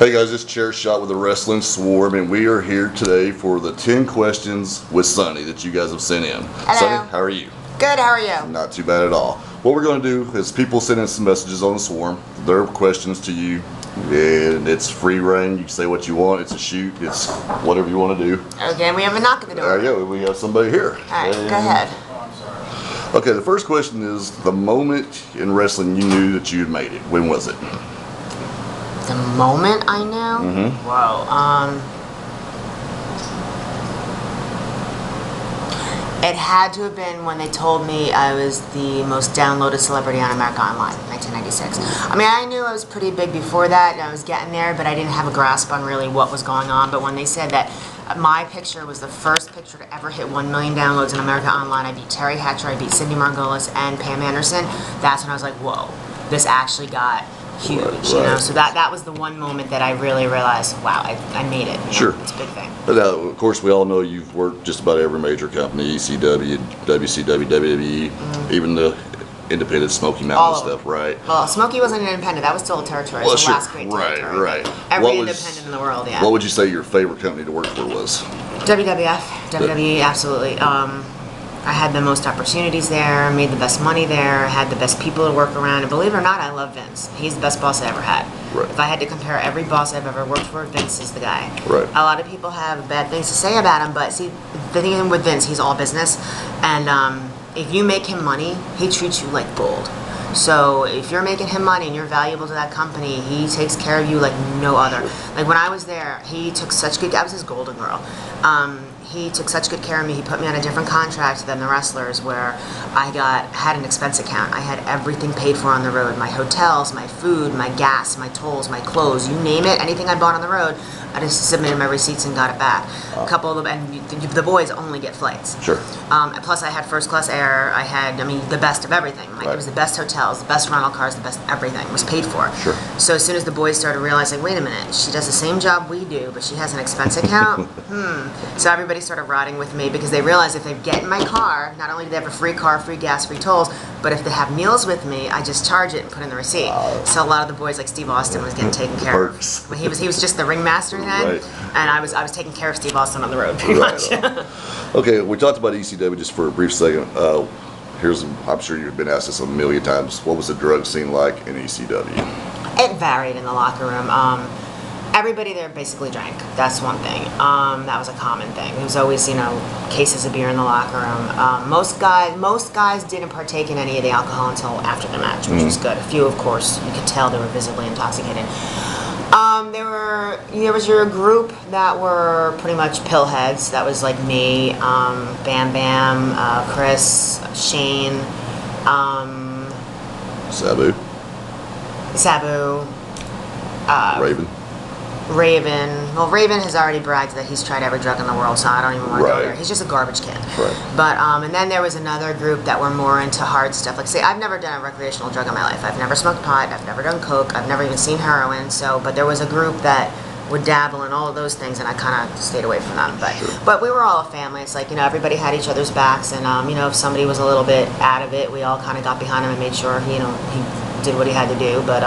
Hey guys, it's ChairShot with the Wrestling Swarm, and we are here today for the 10 questions with Sonny that you guys have sent in. Hello. Sonny, how are you? Good, how are you? Not too bad at all. What we're going to do is people send in some messages on the Swarm, their questions to you, and it's free reign. You can say what you want. It's a shoot. It's whatever you want to do. Okay, we have a knock at the door. Yeah, we have somebody here. Alright, go ahead. Okay, the first question is, the moment in wrestling you knew that you had made it, when was it? The moment I knew? Mm-hmm. Whoa, it had to have been when they told me I was the most downloaded celebrity on America Online, 1996. I mean, I knew I was pretty big before that, and I was getting there, but I didn't have a grasp on really what was going on. But when they said that my picture was the first picture to ever hit 1 million downloads in America Online, I beat Terry Hatcher, I beat Cindy Margolis, and Pam Anderson, that's when I was like, whoa, this actually got huge, right. You know. So that was the one moment that I really realized, wow, I made it. Sure, it's a big thing. But of course, we all know you've worked just about every major company: ECW, WCW, WWE, even the independent Smoky Mountain stuff, right? Well, Smoky wasn't an independent; that was still a territory. Well, it was sure, the last great territory. right. Every independent in the world, yeah. What would you say your favorite company to work for was? WWF, WWE, absolutely. I had the most opportunities there, made the best money there, had the best people to work around, and believe it or not, I love Vince. He's the best boss I ever had. Right. If I had to compare every boss I've ever worked for, Vince is the guy. Right. A lot of people have bad things to say about him, but see, the thing with Vince, he's all business, and if you make him money, he treats you like gold. So if you're making him money and you're valuable to that company, he takes care of you like no other. Like when I was there, he took such good, I was his golden girl. He took such good care of me. He put me on a different contract than the wrestlers, where I had an expense account. I had everything paid for on the road: my hotels, my food, my gas, my tolls, my clothes, you name it. Anything I bought on the road, I just submitted my receipts and got it back. A couple of them, and the boys only get flights. Sure. Plus, I had first class air. I had, the best of everything. Like it was the best hotels, the best rental cars, the best everything was paid for. Sure. So as soon as the boys started realizing, wait a minute, she does the same job we do, but she has an expense account. So everybody started riding with me because they realized if they get in my car, not only do they have a free car, free gas, free tolls, but if they have meals with me, I just charge it and put in the receipt. So a lot of the boys, like Steve Austin, was getting taken care of. He was just the ringmaster then, and I was taking care of Steve Austin on the road pretty much. Okay, we talked about ECW just for a brief second. I'm sure you've been asked this a million times. What was the drug scene like in ECW? It varied in the locker room. Everybody there basically drank. That's one thing. That was a common thing. There was always, cases of beer in the locker room. Most guys didn't partake in any of the alcohol until after the match, which was good. A few, of course, you could tell they were visibly intoxicated. There was your group that were pretty much pillheads. That was like me, Bam Bam, Chris, Shane, Sabu, Raven. Well, Raven has already bragged that he's tried every drug in the world, so I don't even want to go there. He's just a garbage can. Right. But and then there was another group that were more into hard stuff. Like, say, I've never done a recreational drug in my life. I've never smoked pot. I've never done coke. I've never even seen heroin. But there was a group that would dabble in all of those things, and I kind of stayed away from them. But we were all a family. It's like, everybody had each other's backs, and if somebody was a little bit out of it, we all kind of got behind him and made sure he did what he had to do. But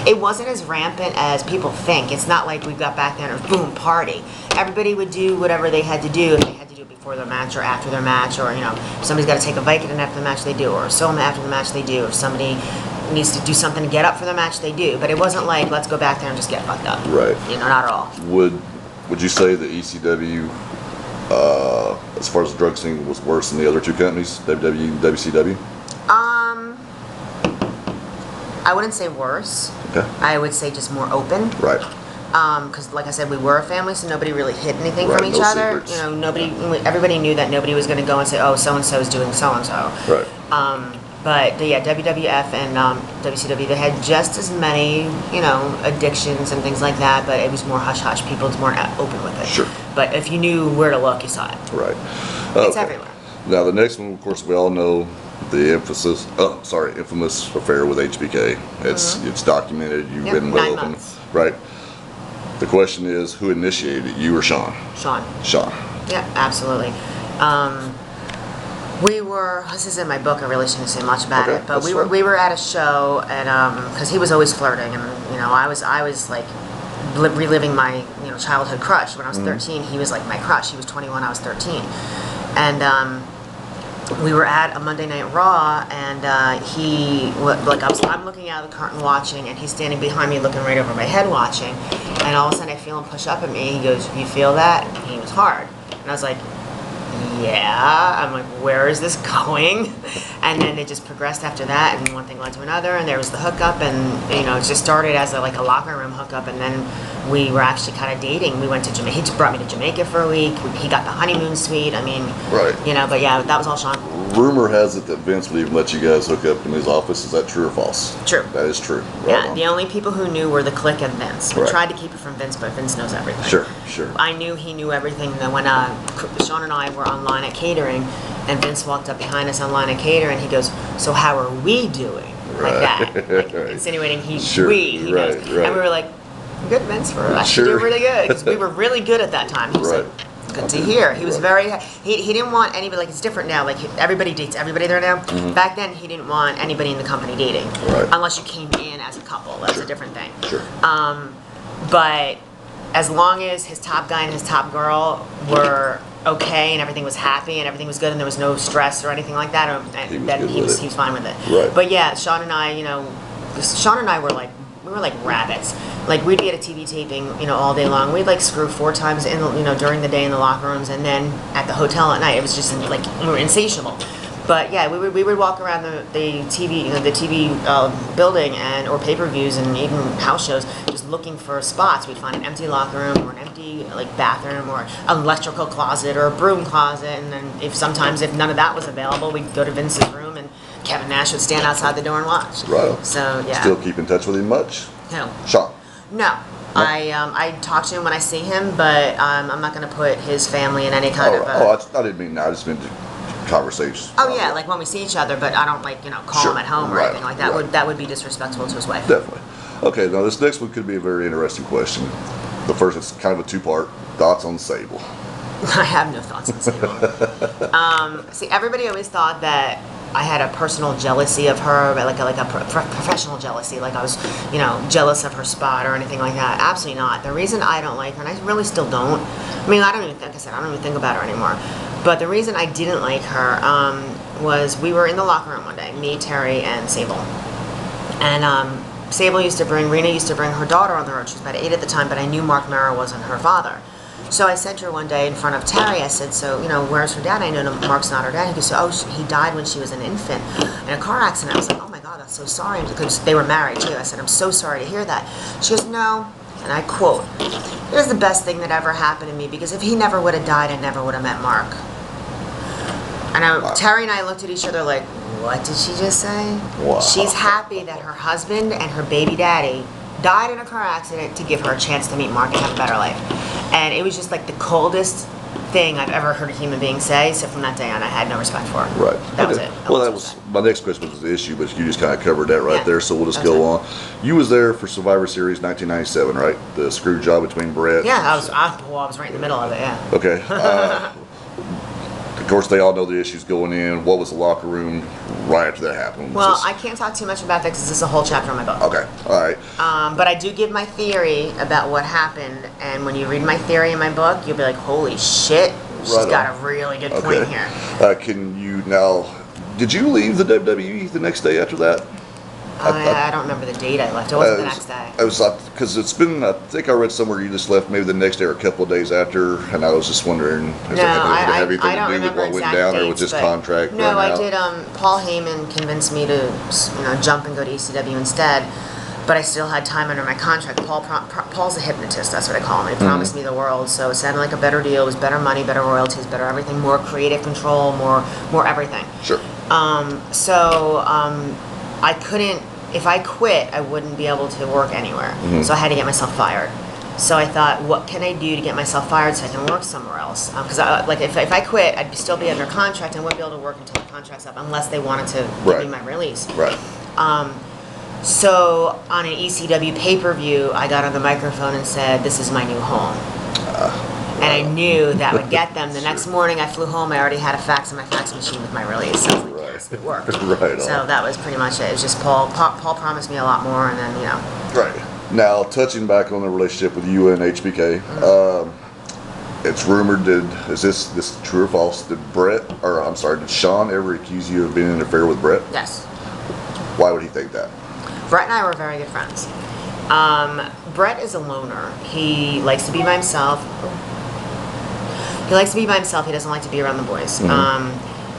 it wasn't as rampant as people think. It's not like we got back there and it was boom, party. Everybody would do whatever they had to do. If they had to do it before their match or after their match, or if somebody's got to take a Vicodin after the match, they do, or Soma after the match, they do. If somebody needs to do something to get up for the match, they do. But it wasn't like, let's go back there and just get fucked up. Right. Not at all. Would you say the ECW, as far as the drug scene, was worse than the other two companies, WWE and WCW? I wouldn't say worse. Okay. I would say just more open. Right. Because, like I said, we were a family, so nobody really hid anything from each other. Secrets. Everybody knew that nobody was going to go and say, "Oh, so and so is doing so and so." Right. But WWF and WCW, they had just as many, addictions and things like that. But it was more hush hush. People was more open with it. Sure. But if you knew where to look, you saw it. Right. It's everywhere. Now the next one, of course, we all know the infamous affair with HBK. It's documented. You've been well open, right? The question is, who initiated it, you or Sean? Sean. Yeah, absolutely. This is in my book. I really shouldn't say much about it, but we were at a show, and because he was always flirting, and I was like reliving my childhood crush. When I was 13, he was like my crush. He was 21, I was 13, and we were at a Monday Night Raw, and I'm looking out of the curtain watching, and he's standing behind me looking right over my head watching, and all of a sudden I feel him push up at me. He goes, "You feel that?" And he was hard, and I was like, yeah. I'm like, where is this going? And then it just progressed after that, and one thing led to another, and there was the hookup, and it just started as a locker room hookup, and then we were actually kind of dating. We went to Jamaica. He just brought me to Jamaica for a week. He got the honeymoon suite. I mean, right. But yeah, that was all Sean. Rumor has it that Vince would even let you guys hook up in his office. Is that true or false? True. That is true. Right on. The only people who knew were the Clique and Vince. We right. tried to keep it from Vince, but Vince knows everything. Sure. I knew he knew everything. And then when Sean and I were online at catering, and Vince walked up behind us online at catering, he goes, "So how are we doing?" Like that, like insinuating we. Right. And we were like, "Good, Vince. We're actually doing really good," because we were really good at that time. He was like, good to hear. He was very. He didn't want anybody. Like, it's different now. Like, everybody dates everybody there now. Mm-hmm. Back then, he didn't want anybody in the company dating, unless you came in as a couple. That's a different thing. Sure. But as long as his top guy and his top girl were okay and everything was happy and everything was good and there was no stress or anything like that, then he was fine with it. Right. But yeah, Sean and I were like. We were like rabbits. Like, we'd be at a TV taping, all day long. We'd like screw 4 times in, during the day in the locker rooms, and then at the hotel at night. It was just like we were insatiable. But yeah, we would walk around the TV building or pay-per-views and even house shows, just looking for spots. We'd find an empty locker room or an empty bathroom or an electrical closet or a broom closet, and then if none of that was available, we'd go to Vince's room, and Kevin Nash would stand outside the door and watch. Right. So yeah. Still keep in touch with him much? No. Sean? No. I talk to him when I see him, but I'm not going to put his family in any kind of. I didn't mean that. I just meant conversations. Oh yeah, like when we see each other, but I don't call him at home or anything like that. That would be disrespectful to his wife. Definitely. Okay, now this next one could be a very interesting question. The first is kind of a 2-part. Thoughts on Sable? I have no thoughts on Sable. See, everybody always thought that I had a personal jealousy of her, but like a professional jealousy, like I was, jealous of her spot or anything like that. Absolutely not. The reason I don't like her, and I really still don't. I mean, I don't even think about her anymore. But the reason I didn't like her was we were in the locker room one day, me, Terry, and Sable, and Rena used to bring her daughter on the road. She was about 8 at the time, but I knew Mark Mara wasn't her father. So I said to her one day in front of Terry, I said, "So, where's her dad?" I know Mark's not her dad. He goes, "Oh, he died when she was an infant in a car accident." I was like, "Oh my God, that's so sorry," because they were married too. I said, "I'm so sorry to hear that." She goes, "No," and I quote, "It was the best thing that ever happened to me, because if he never would have died, I never would have met Mark." And Terry and I looked at each other like, what did she just say? Wow. She's happy that her husband and her baby daddy died in a car accident to give her a chance to meet Mark and have a better life. And it was just like the coldest thing I've ever heard a human being say. So from that day on, I had no respect for her. Right. That was it. That was my next question was the issue, but you just kind of covered that there. So we'll just go on. You was there for Survivor Series 1997, right? The screw job between Brett. Yeah, I was right in the middle of it. Yeah. Okay. Of course, they all know the issues going in. What was the locker room right after that happened? Well, I can't talk too much about that because this is a whole chapter in my book. Okay, all right. But I do give my theory about what happened, and when you read my theory in my book, you'll be like, holy shit, she's got a really good point here. Can you now, did you leave the WWE the next day after that? I don't remember the date I left. It wasn't the next day. I was because it's been. I think I read somewhere you just left maybe the next day or a couple of days after, and I was just wondering. I don't remember exact dates, or with this contract? No, I did. Paul Heyman convinced me to jump and go to ECW instead, but I still had time under my contract. Paul's a hypnotist. That's what I call him. He promised me the world, so it sounded like a better deal. It was better money, better royalties, better everything, more creative control, more everything. Sure. I couldn't. If I quit, I wouldn't be able to work anywhere. So I had to get myself fired. So I thought, what can I do to get myself fired so I can work somewhere else? Because if I quit, I'd still be under contract and wouldn't be able to work until the contract's up, unless they wanted to give me my release. Right. So on an ECW pay-per-view, I got on the microphone and said, "This is my new home." And I knew that would get them. The next morning I flew home, I already had a fax in my fax machine with my release. So I was like, yes, it worked. Right. So that was pretty much it. It was just Paul promised me a lot more, and then, Right. Now, touching back on the relationship with you and HBK, it's rumored is this true or false? Did Sean ever accuse you of being in an affair with Brett? Yes. Why would he think that? Brett and I were very good friends. Brett is a loner. He likes to be by himself. He doesn't like to be around the boys.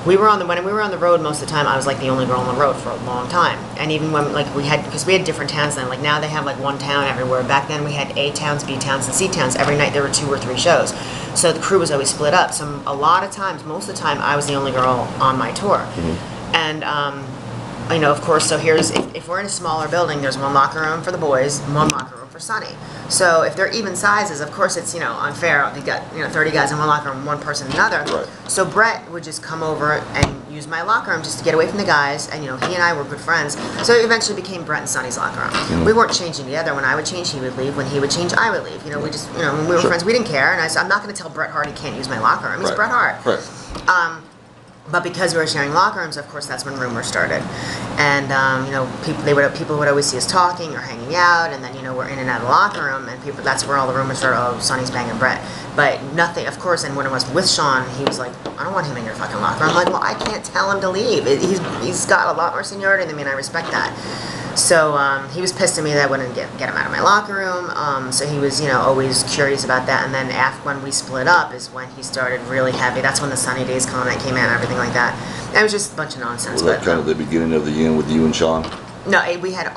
When we were on the road most of the time, I was like the only girl on the road for a long time. And even when because we had different towns then. Like now they have like one town everywhere. Back then we had A towns, B towns, and C towns. Every night there were 2 or 3 shows. So the crew was always split up. So a lot of times, most of the time, I was the only girl on my tour. And of course, so if we're in a smaller building, there's one locker room for the boys, one locker room for Sonny. So if they're even sizes, of course it's unfair. They got 30 guys in one locker room, one person in another. Right. So Brett would just come over and use my locker room just to get away from the guys, and he and I were good friends. So it eventually became Brett and Sonny's locker room. We weren't changing together. When I would change, he would leave. When he would change, I would leave. We just when we were friends, we didn't care. And I said, I'm not going to tell Bret Hart he can't use my locker room. It's Bret Hart. Right. But because we were sharing locker rooms, of course, that's when rumors started. And, people would always see us talking or hanging out, and then, we're in and out of the locker room, and that's where all the rumors started, oh, Sonny's banging Brett. But nothing, of course, and when it was with Sean, he was like, I don't want him in your fucking locker room. I'm like, well, I can't tell him to leave. He's got a lot more seniority than me, and I respect that. So he was pissed at me that I wouldn't get him out of my locker room. So he was, always curious about that. And then when we split up is when he started really heavy. That's when the Sunny Days comment came out and everything like that. It was just a bunch of nonsense. Was that kind of the beginning of the end with you and Sean? No, we had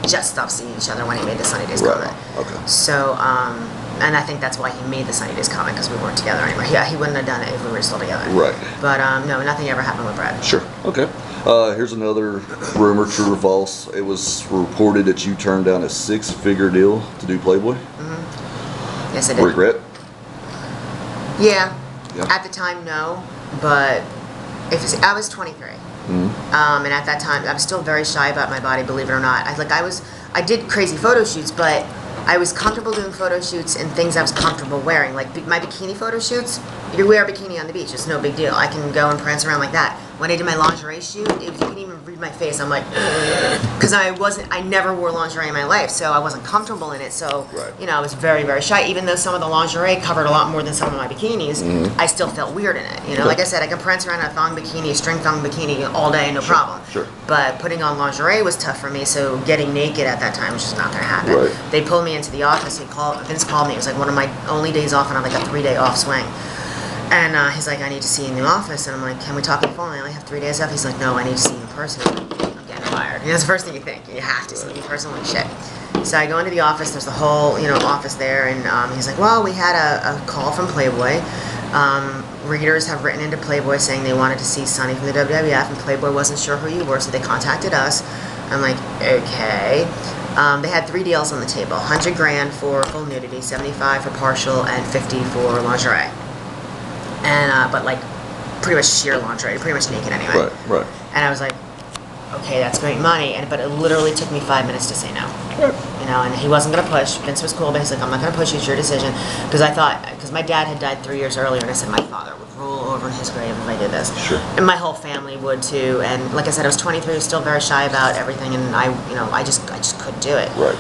just stopped seeing each other when he made the Sunny Days comment. Okay. So, and I think that's why he made the Sunny Days comment, because we weren't together anymore. Yeah, he wouldn't have done it if we were still together. Right. But no, nothing ever happened with Brad. Sure. Okay. Here's another rumor, true or false. It was reported that you turned down a 6-figure deal to do Playboy. Yes, I did. Regret? Yeah. At the time, no. But I was 23. And at that time, I was still very shy about my body, believe it or not. I did crazy photo shoots, but I was comfortable doing photo shoots and things I was comfortable wearing. Like my bikini photo shoots, you wear a bikini on the beach. It's no big deal. I can go and prance around like that. When I did my lingerie shoot, you can even read my face. I'm like, because I never wore lingerie in my life, so I wasn't comfortable in it. So, I was very, very shy. Even though some of the lingerie covered a lot more than some of my bikinis, I still felt weird in it. Like I said, I can prance around in a thong bikini, a string thong bikini all day, no problem. Sure. But putting on lingerie was tough for me, so getting naked at that time was just not going to happen. Right. They pulled me into the office. Vince called me. It was like one of my only days off, and I'm like a 3-day off swing. And he's like, I need to see you in the office. And I'm like, can we talk on the phone? I only have 3 days off. He's like, no, I need to see you in person. I'm getting fired. That's the first thing you think. You have to see me in person. Like, shit. So I go into the office. There's the whole, office there. And he's like, well, we had a call from Playboy. Readers have written into Playboy saying they wanted to see Sonny from the WWF, and Playboy wasn't sure who you were, so they contacted us. I'm like, okay. They had 3 deals on the table: $100,000 for full nudity, $75,000 for partial, and $50,000 for lingerie. And but like pretty much sheer lingerie, pretty much naked anyway. Right. And I was like, okay, that's great money. But it literally took me 5 minutes to say no. Right. And he wasn't gonna push. Vince was cool, but he's like, I'm not gonna push you. It's your decision. Because my dad had died 3 years earlier, and I said my father would roll over in his grave if I did this. Sure. And my whole family would too. And like I said, I was 23, still very shy about everything, and I just couldn't do it. Right.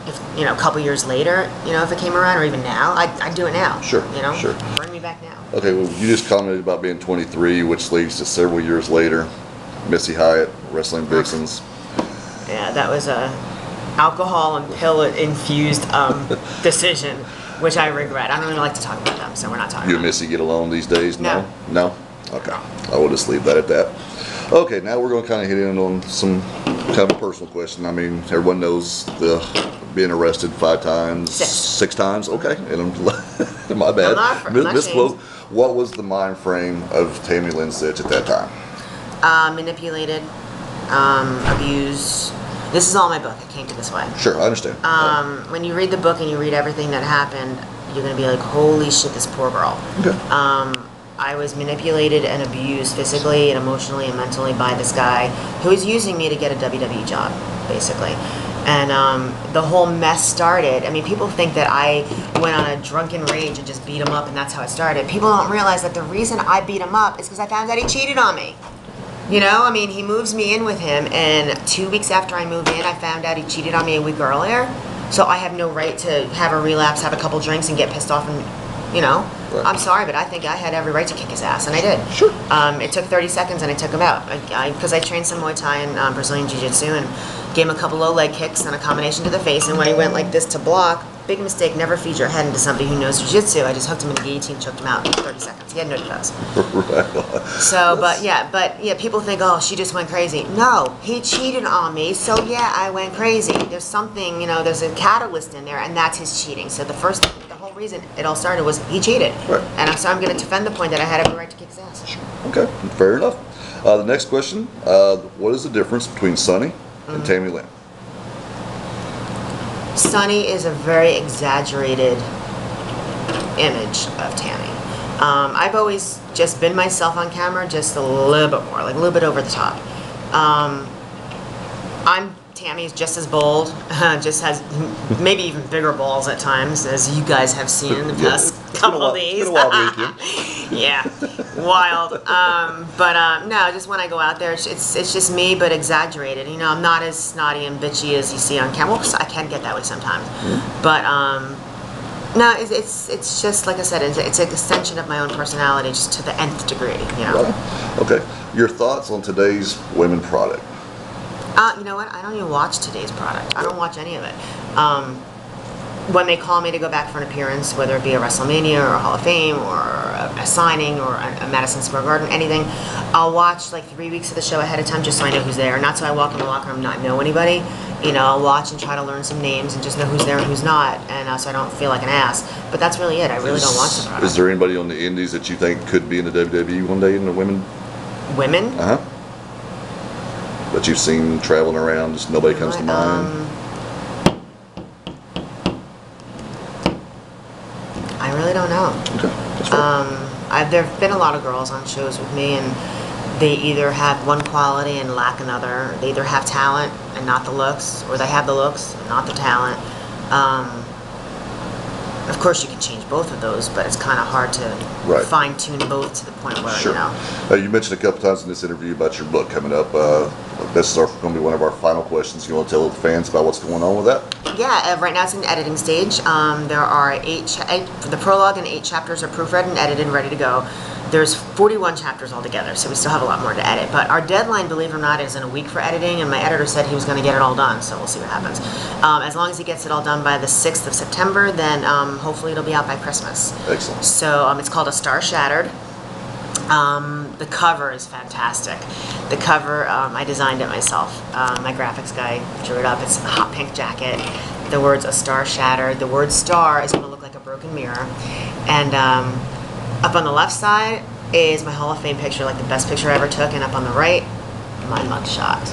If a couple years later, if it came around, or even now, I'd do it now. Sure. Sure. Bring me back now. Okay, well, you just commented about being 23, which leads to several years later, Missy Hyatt, Wrestling Vixens. Yeah, that was a alcohol and pill-infused decision, which I regret. I don't even like to talk about them, so we're not talking You about and Missy get along these days? No. No? Okay. I will just leave that at that. Okay, now we're going to kind of hit in on some kind of a personal question. I mean, everyone knows being arrested 5 times, 6 times. Okay, and my bad. Misquote. What was the mind frame of Tammy Lynn Sitch at that time? Manipulated, abused. This is all in my book. It came to this way. Sure, I understand. When you read the book and you read everything that happened, you're going to be like, holy shit, this poor girl. Okay. I was manipulated and abused physically and emotionally and mentally by this guy who was using me to get a WWE job, basically. And the whole mess started. I mean, people think that I went on a drunken rage and just beat him up, and that's how it started. People don't realize that the reason I beat him up is because I found out he cheated on me. You know, I mean, he moves me in with him, and 2 weeks after I moved in, I found out he cheated on me a week earlier. So I have no right to have a relapse, have a couple drinks, and get pissed off and, you know. Right. I'm sorry, but I think I had every right to kick his ass, and I did. Sure. It took 30 seconds, and I took him out. Because I trained some Muay Thai and Brazilian Jiu-Jitsu, and gave him a couple low leg kicks and a combination to the face, and when he went like this to block, big mistake, never feed your head into somebody who knows Jiu-Jitsu. I just hooked him in the guillotine, choked him out in 30 seconds. He had no defense. Right. So, but yeah, people think, oh, she just went crazy. No, he cheated on me, so yeah, I went crazy. There's something, you know, there's a catalyst in there, and that's his cheating. So the whole reason it all started was he cheated. Right. And so I'm going to defend the point that I had every right to kick his ass. Okay, fair enough. The next question, what is the difference between Sonny and Tammy Lynn? Sonny is a very exaggerated image of Tammy. I've always just been myself on camera, just a little bit more, like a little bit over the top. Tammy's just as bold, just has maybe even bigger balls at times, as you guys have seen in the past couple of days. It's been a while, yeah, wild. No, just when I go out there, it's just me, but exaggerated. You know, I'm not as snotty and bitchy as you see on camera. Well, I can get that way sometimes, but no, it's just like I said, it's an extension of my own personality, just to the nth degree. You know. Right. Okay. Your thoughts on today's women product? You know what? I don't even watch today's product. I don't watch any of it. When they call me to go back for an appearance, whether it be a WrestleMania or a Hall of Fame or a signing or a Madison Square Garden, anything, I'll watch like 3 weeks of the show ahead of time just so I know who's there. Not so I walk in the locker room and not know anybody. You know, I'll watch and try to learn some names and just know who's there and who's not, and so I don't feel like an ass. But that's really it. I really don't watch the product. Is there anybody on the indies that you think could be in the WWE one day in the women? Women? Uh-huh. That you've seen traveling around, just nobody comes to mind? I really don't know. Okay, that's fair. There have been a lot of girls on shows with me, and they either have one quality and lack another. They either have talent and not the looks, or they have the looks and not the talent. Of course, you can change both of those, but it's kind of hard to fine-tune both to the point where, you know. You mentioned a couple times in this interview about your book coming up. This is going to be one of our final questions. You want to tell the fans about what's going on with that? Yeah, right now it's in the editing stage. There are the prologue and 8 chapters are proofread and edited and ready to go. There's 41 chapters altogether, so we still have a lot more to edit. But our deadline, believe it or not, is in a week for editing, and my editor said he was going to get it all done, so we'll see what happens. As long as he gets it all done by the 6th of September, then hopefully it'll be out by Christmas. Excellent. So it's called A Star Shattered. The cover is fantastic. The cover, I designed it myself. My graphics guy drew it up. It's a hot pink jacket. The words "A Star Shattered." The word "star" is going to look like a broken mirror. And up on the left side is my Hall of Fame picture, like the best picture I ever took. And up on the right, my mugshot.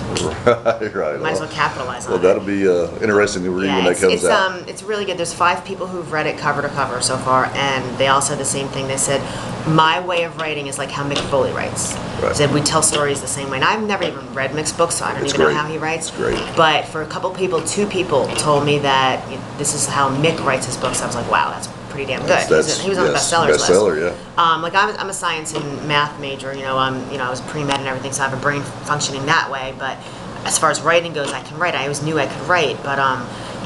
Right. Might as well capitalize on it. Well, that'll be interesting to read when that comes out. It's really good. There's 5 people who've read it cover to cover so far, and they all said the same thing. They said, my way of writing is like how Mick Foley writes. Right. Said we tell stories the same way. And I've never even read Mick's books, so I don't even know how he writes. It's great. But for a couple people, 2 people told me that this is how Mick writes his books. I was like, wow, that's pretty damn good. He was on the bestsellers list. Yeah. Like I'm a science and math major. I was pre-med and everything, so I have a brain functioning that way. But as far as writing goes, I can write. I always knew I could write, but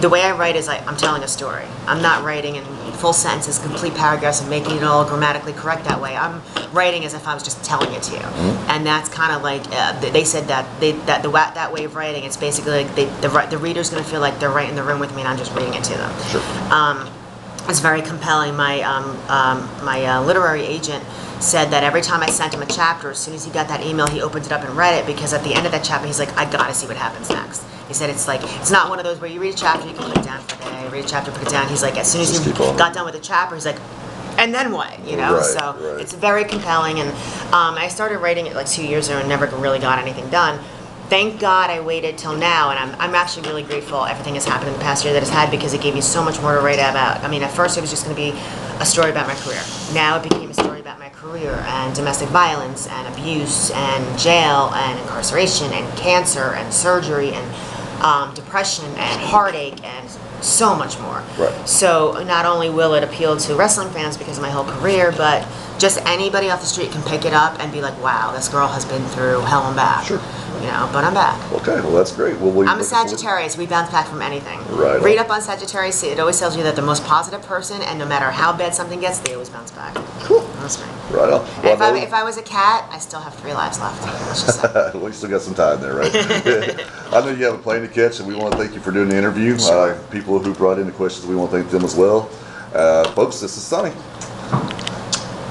the way I write is I'm telling a story. I'm not writing in full sentences, complete paragraphs, and making it all grammatically correct that way. I'm writing as if I was just telling it to you, and that's kind of like they said that way of writing. It's basically like the reader's going to feel like they're right in the room with me, and I'm just reading it to them. Sure. It's very compelling. My literary agent said that every time I sent him a chapter, as soon as he got that email, he opened it up and read it, because at the end of that chapter, he's like, I gotta see what happens next. He said it's not one of those where you read a chapter, you can put it down for a day, read a chapter, put it down. He's like, as soon as he got done with the chapter, he's like, and then what? It's very compelling. And I started writing it like 2 years ago and never really got anything done. Thank God I waited till now, and I'm actually really grateful everything has happened in the past year that it's had, because it gave me so much more to write about. I mean, at first it was just going to be a story about my career. Now it became a story about my career and domestic violence and abuse and jail and incarceration and cancer and surgery and depression and heartache and so much more. Right. So not only will it appeal to wrestling fans because of my whole career, but just anybody off the street can pick it up and be like, wow, this girl has been through hell and back. Sure. You know, but I'm back. Okay, well that's great. Well, I'm a Sagittarius. We bounce back from anything. Right. Read up on Sagittarius. It always tells you that the most positive person, and no matter how bad something gets, they always bounce back. Cool. That's me. Right on. And Well, if I was a cat, I still have 3 lives left. Let's just say. well, you still got some time there, right? I know you have a plane to catch, and we want to thank you for doing the interview. Sure. People who brought in the questions, we want to thank them as well. Folks, this is Sonny.